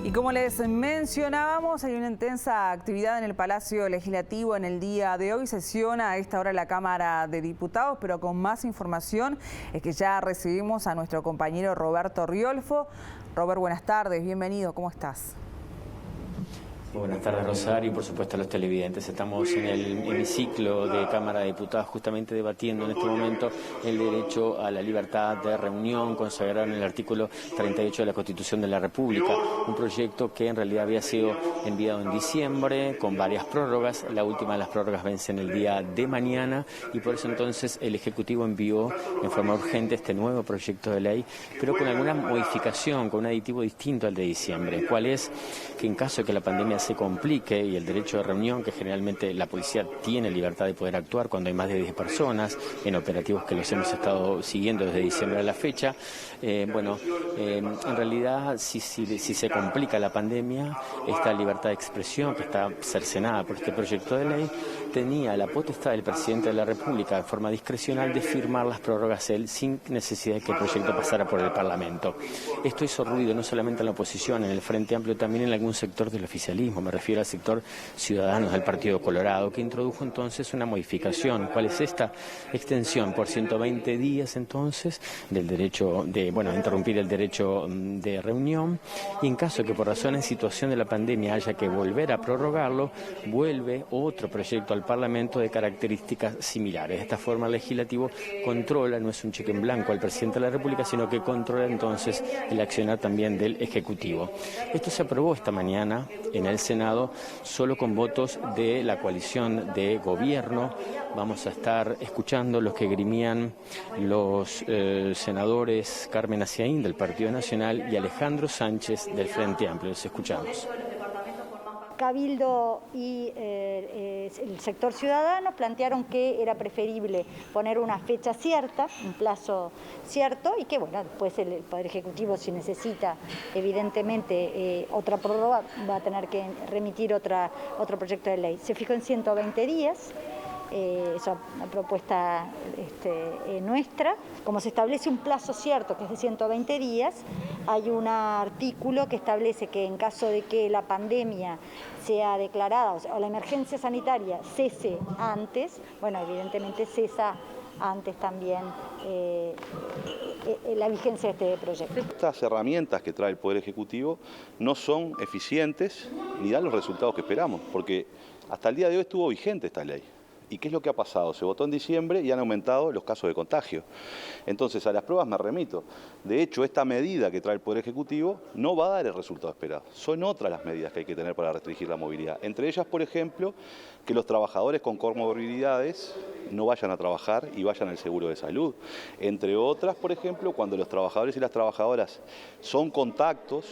Y como les mencionábamos, hay una intensa actividad en el Palacio Legislativo en el día de hoy. Sesiona a esta hora la Cámara de Diputados, pero con más información es que ya recibimos a nuestro compañero Roberto Riolfo. Robert, buenas tardes, bienvenido, ¿cómo estás? Buenas tardes, Rosario, y por supuesto a los televidentes. Estamos en el hemiciclo de Cámara de Diputados justamente debatiendo en este momento el derecho a la libertad de reunión consagrado en el artículo 38 de la Constitución de la República. Un proyecto que en realidad había sido enviado en diciembre con varias prórrogas. La última de las prórrogas vence en el día de mañana y por eso entonces el Ejecutivo envió en forma urgente este nuevo proyecto de ley, pero con alguna modificación, con un aditivo distinto al de diciembre. ¿Cuál es? Que en caso de que la pandemia se complique y el derecho de reunión, que generalmente la policía tiene libertad de poder actuar cuando hay más de 10 personas, en operativos que los hemos estado siguiendo desde diciembre a la fecha, en realidad si se complica la pandemia, esta libertad de expresión que está cercenada por este proyecto de ley, tenía la potestad del presidente de la República de forma discrecional de firmar las prórrogas él sin necesidad de que el proyecto pasara por el Parlamento. Esto hizo ruido no solamente en la oposición, en el Frente Amplio, también en algún sector del oficialismo. Me refiero al sector Ciudadanos del Partido Colorado, que introdujo entonces una modificación. ¿Cuál es esta extensión? Por 120 días entonces del derecho de, interrumpir el derecho de reunión, y en caso de que por razones de situación de la pandemia haya que volver a prorrogarlo, vuelve otro proyecto al Parlamento de características similares. De esta forma el Legislativo controla, no es un cheque en blanco al presidente de la República, sino que controla entonces el accionar también del Ejecutivo. Esto se aprobó esta mañana en el Senado, solo con votos de la coalición de gobierno. Vamos a estar escuchando los que grimían los senadores Carmen Aciaín del Partido Nacional y Alejandro Sánchez del Frente Amplio. Los escuchamos. Cabildo y el sector ciudadano plantearon que era preferible poner una fecha cierta, un plazo cierto, y que después el Poder Ejecutivo, si necesita evidentemente otra prórroga, va a tener que remitir otro proyecto de ley. Se fijó en 120 días. Es una propuesta nuestra. Como se establece un plazo cierto, que es de 120 días, hay un artículo que establece que en caso de que la pandemia sea declarada, o la emergencia sanitaria cese antes, evidentemente cesa antes también la vigencia de este proyecto. Estas herramientas que trae el Poder Ejecutivo no son eficientes ni dan los resultados que esperamos, porque hasta el día de hoy estuvo vigente esta ley. ¿Y qué es lo que ha pasado? Se votó en diciembre y han aumentado los casos de contagio. Entonces, a las pruebas me remito. De hecho, esta medida que trae el Poder Ejecutivo no va a dar el resultado esperado. Son otras las medidas que hay que tener para restringir la movilidad. Entre ellas, por ejemplo, que los trabajadores con comorbilidades no vayan a trabajar y vayan al seguro de salud. Entre otras, por ejemplo, cuando los trabajadores y las trabajadoras son contactos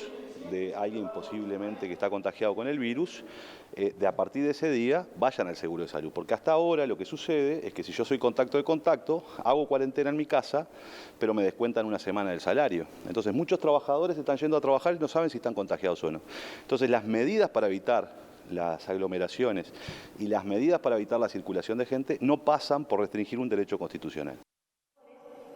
de alguien posiblemente que está contagiado con el virus, a partir de ese día vayan al seguro de salud, porque hasta ahora lo que sucede es que si yo soy contacto de contacto, hago cuarentena en mi casa, pero me descuentan una semana del salario. Entonces muchos trabajadores están yendo a trabajar y no saben si están contagiados o no. Entonces las medidas para evitar las aglomeraciones y las medidas para evitar la circulación de gente no pasan por restringir un derecho constitucional.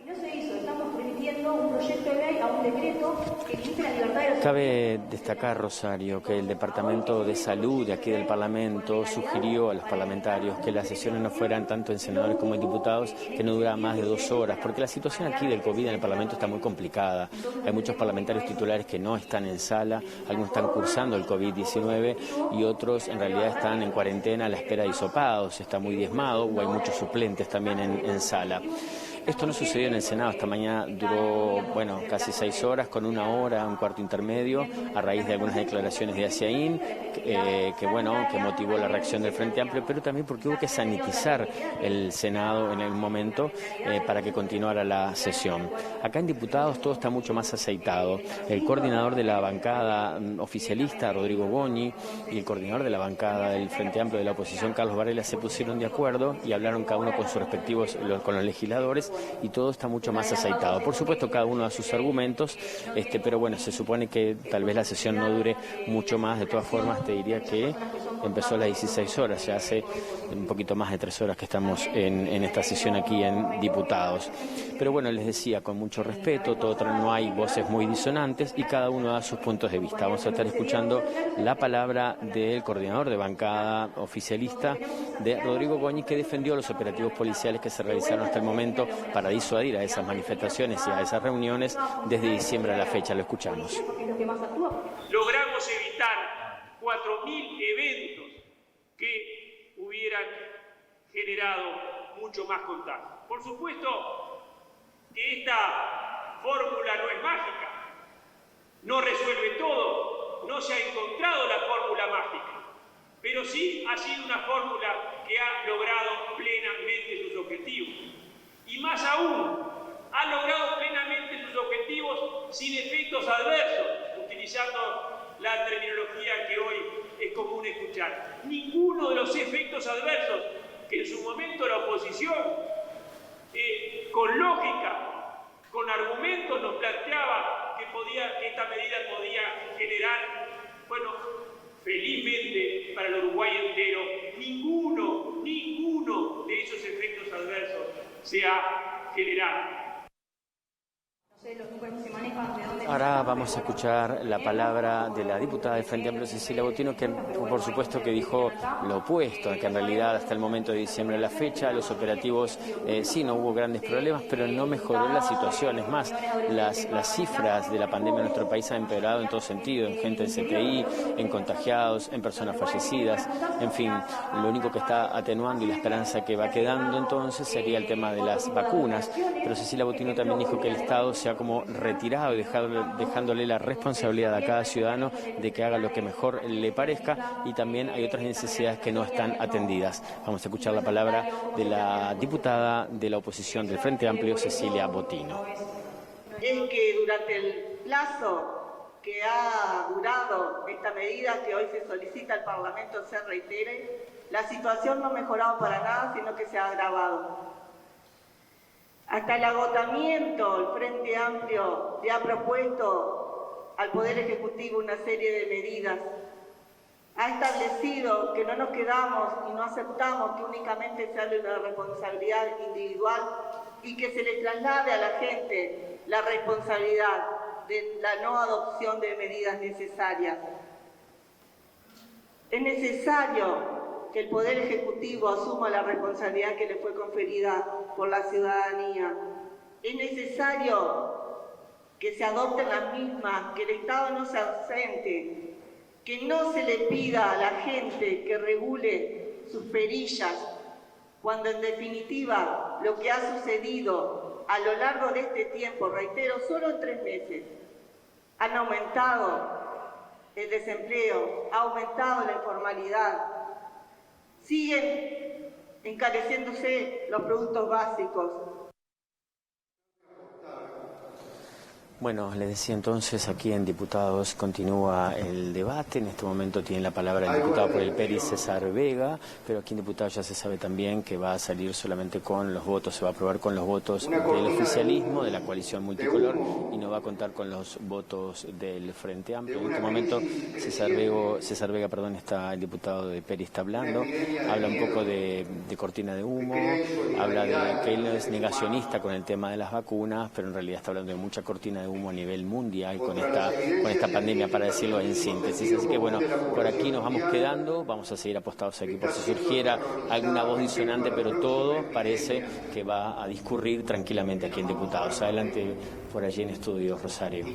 No se hizo, estamos remitiendo un proyecto de ley a un decreto que limita la libertad de los... Cabe destacar, Rosario, que el Departamento de Salud de aquí del Parlamento sugirió a los parlamentarios que las sesiones no fueran tanto en senadores como en diputados, que no duraran más de 2 horas, porque la situación aquí del COVID en el Parlamento está muy complicada. Hay muchos parlamentarios titulares que no están en sala, algunos están cursando el COVID-19 y otros en realidad están en cuarentena a la espera de hisopados, está muy diezmado, o hay muchos suplentes también en sala. Esto no sucedió en el Senado, esta mañana duró, casi 6 horas, con 1 hora, un cuarto intermedio, a raíz de algunas declaraciones de Aciaín, que motivó la reacción del Frente Amplio, pero también porque hubo que sanitizar el Senado en el momento para que continuara la sesión. Acá en diputados todo está mucho más aceitado. El coordinador de la bancada oficialista, Rodrigo Goñi, y el coordinador de la bancada del Frente Amplio de la oposición, Carlos Varela, se pusieron de acuerdo y hablaron cada uno con sus respectivos, con los legisladores, y todo está mucho más aceitado. Por supuesto, cada uno da sus argumentos, pero bueno, se supone que tal vez la sesión no dure mucho más. De todas formas, te diría que empezó a las 16 horas, ya hace un poquito más de 3 horas que estamos en esta sesión aquí en Diputados. Pero bueno, les decía, con mucho respeto, no hay voces muy disonantes y cada uno da sus puntos de vista. Vamos a estar escuchando la palabra del coordinador de bancada oficialista, de Rodrigo Goñi, que defendió los operativos policiales que se realizaron hasta el momento para disuadir a esas manifestaciones y a esas reuniones desde diciembre a la fecha. Lo escuchamos. Logramos evitar 4.000 eventos que hubieran generado mucho más contagio. Por supuesto que esta fórmula no es mágica, no resuelve todo, no se ha encontrado la fórmula mágica, pero sí ha sido una fórmula que ha logrado plenamente sus objetivos. Y más aún, ha logrado plenamente sus objetivos sin efectos adversos, utilizando la terminología que hoy es común escuchar. Ninguno de los efectos adversos que en su momento la oposición, con lógica, con argumentos, nos planteaba que esta medida podía generar, bueno, felizmente para el Uruguay entero, ninguno de esos efectos adversos se ha generado. Ahora vamos a escuchar la palabra de la diputada del Frente Amplio, Cecilia Botino, que por supuesto que dijo lo opuesto, que en realidad hasta el momento de diciembre a la fecha los operativos sí no hubo grandes problemas, pero no mejoró la situación. Es más, las cifras de la pandemia en nuestro país han empeorado en todo sentido, en gente de CTI, en contagiados, en personas fallecidas, en fin, lo único que está atenuando y la esperanza que va quedando entonces sería el tema de las vacunas. Pero Cecilia Botino también dijo que el Estado se ha como retirado y dejándole la responsabilidad a cada ciudadano de que haga lo que mejor le parezca, y también hay otras necesidades que no están atendidas. Vamos a escuchar la palabra de la diputada de la oposición del Frente Amplio, Cecilia Botino. Es que durante el plazo que ha durado esta medida que hoy se solicita al Parlamento se reitere, la situación no ha mejorado para nada, sino que se ha agravado. Hasta el agotamiento, el Frente Amplio le ha propuesto al Poder Ejecutivo una serie de medidas. Ha establecido que no nos quedamos y no aceptamos que únicamente se hable de una responsabilidad individual y que se le traslade a la gente la responsabilidad de la no adopción de medidas necesarias. Es necesario que el Poder Ejecutivo asuma la responsabilidad que le fue conferida por la ciudadanía. Es necesario que se adopten las mismas, que el Estado no se ausente, que no se le pida a la gente que regule sus perillas, cuando en definitiva lo que ha sucedido a lo largo de este tiempo, reitero, solo en 3 meses, han aumentado el desempleo, ha aumentado la informalidad, siguen encareciéndose los productos básicos. Bueno, les decía entonces, aquí en Diputados continúa el debate. En este momento tiene la palabra el diputado por el PERI, César Vega, pero aquí en Diputados ya se sabe también que va a salir solamente con los votos, se va a aprobar con los votos del oficialismo, de la coalición multicolor, y no va a contar con los votos del Frente Amplio. En este momento César Vega, está el diputado de PERI, está hablando, habla un poco de cortina de humo, habla de que él no es negacionista con el tema de las vacunas, pero en realidad está hablando de mucha cortina de humo a nivel mundial con esta pandemia, para decirlo en síntesis. Así que bueno, por aquí nos vamos quedando, vamos a seguir apostados aquí por si surgiera alguna voz disonante, pero todo parece que va a discurrir tranquilamente aquí en Diputados. Adelante por allí en estudios, Rosario.